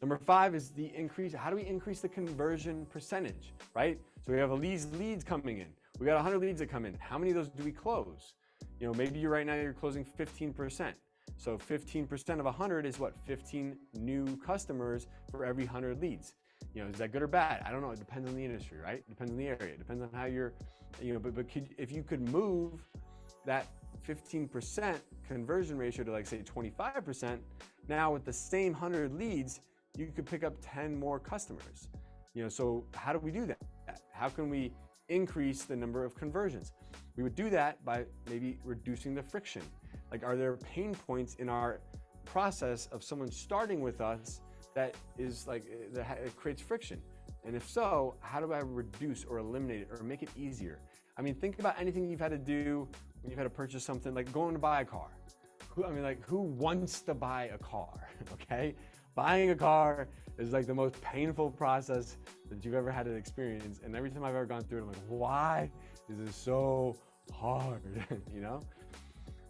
Number 5 is the increase. How do we increase the conversion percentage, right? So we have leads coming in. We got 100 leads that come in. How many of those do we close? Maybe right now you're closing 15%. So 15% of 100 is what? 15 new customers for every 100 leads. Is that good or bad? I don't know. It depends on the industry, right? It depends on the area. It depends on how you're, if you could move that 15% conversion ratio to, like, say 25%, now with the same 100 leads, you could pick up 10 more customers. So how do we do that? How can we increase the number of conversions? We would do that by maybe reducing the friction. Like, are there pain points in our process of someone starting with us that is like, that it creates friction? And if so, how do I reduce or eliminate it or make it easier? I mean, think about anything you've had to do when you've had to purchase something, like going to buy a car. Who wants to buy a car, okay? Buying a car is like the most painful process that you've ever had to experience. And every time I've ever gone through it, I'm like, why is this so hard,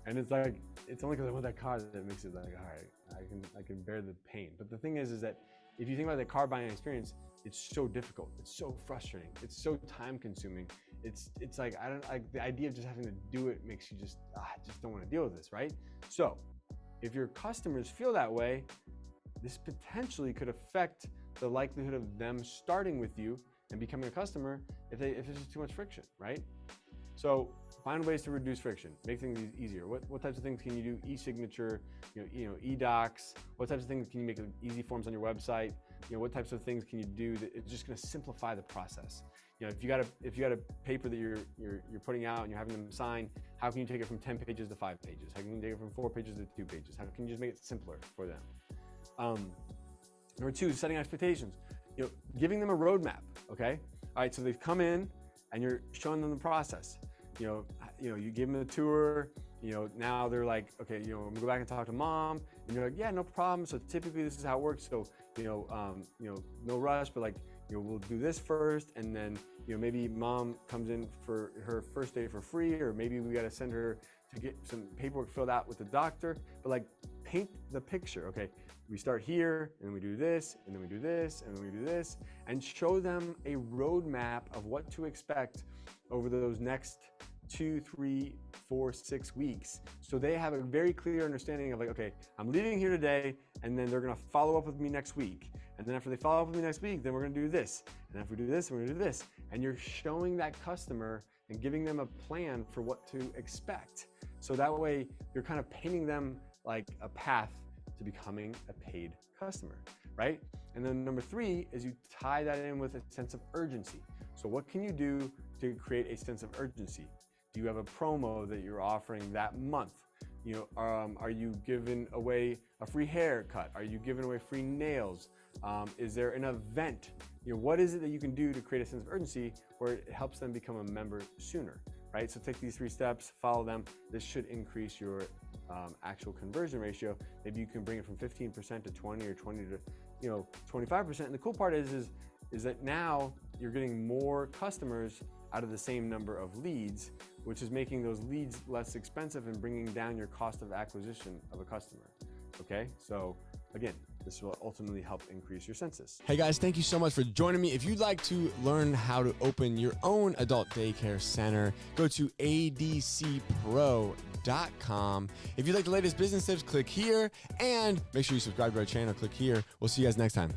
And it's like, it's only because I want that car that makes it like, all right, I can bear the pain. But the thing is that if you think about the car buying experience, it's so difficult. It's so frustrating. It's so time consuming. It's like, the idea of just having to do it makes you just don't want to deal with this, right? So if your customers feel that way, this potentially could affect the likelihood of them starting with you and becoming a customer if there's just too much friction, right? So find ways to reduce friction, make things easier. What types of things can you do? E-signature, e-docs. What types of things can you make easy forms on your website? What types of things can you do that it's just going to simplify the process? If you got a paper that you're putting out and you're having them sign, how can you take it from 10 pages to 5 pages? How can you take it from 4 pages to 2 pages? How can you just make it simpler for them? Number 2, setting expectations. Giving them a roadmap. Okay. All right. So they've come in and you're showing them the process. You give them a tour. Now they're like, okay, I'm gonna go back and talk to mom. And you're like, yeah, no problem. So typically this is how it works. So no rush, but like, we'll do this first, and then maybe mom comes in for her first day for free, or maybe we got to send her to get some paperwork filled out with the doctor. But like, paint the picture. Okay, we start here, and then we do this, and then we do this, and then we do this, and show them a roadmap of what to expect over those next 2, 3, 4, 6 weeks. So they have a very clear understanding of like, okay, I'm leaving here today, and then they're gonna follow up with me next week. And then after they follow up with me next week, then we're gonna do this. And after we do this, we're gonna do this. And you're showing that customer and giving them a plan for what to expect. So that way you're kind of painting them like a path to becoming a paid customer, right? And then number 3 is you tie that in with a sense of urgency. So what can you do to create a sense of urgency? Do you have a promo that you're offering that month? Are you giving away a free haircut? Are you giving away free nails? Is there an event? What is it that you can do to create a sense of urgency where it helps them become a member sooner, right? So take these 3 steps, follow them. This should increase your actual conversion ratio. Maybe you can bring it from 15% to 20 or 20 to 25%. And the cool part is that now you're getting more customers out of the same number of leads, which is making those leads less expensive and bringing down your cost of acquisition of a customer. Okay, so again, this will ultimately help increase your census. Hey guys, thank you so much for joining me. If you'd like to learn how to open your own adult daycare center, go to adcpro.com. If you'd like the latest business tips, click here, and make sure you subscribe to our channel, click here. We'll see you guys next time.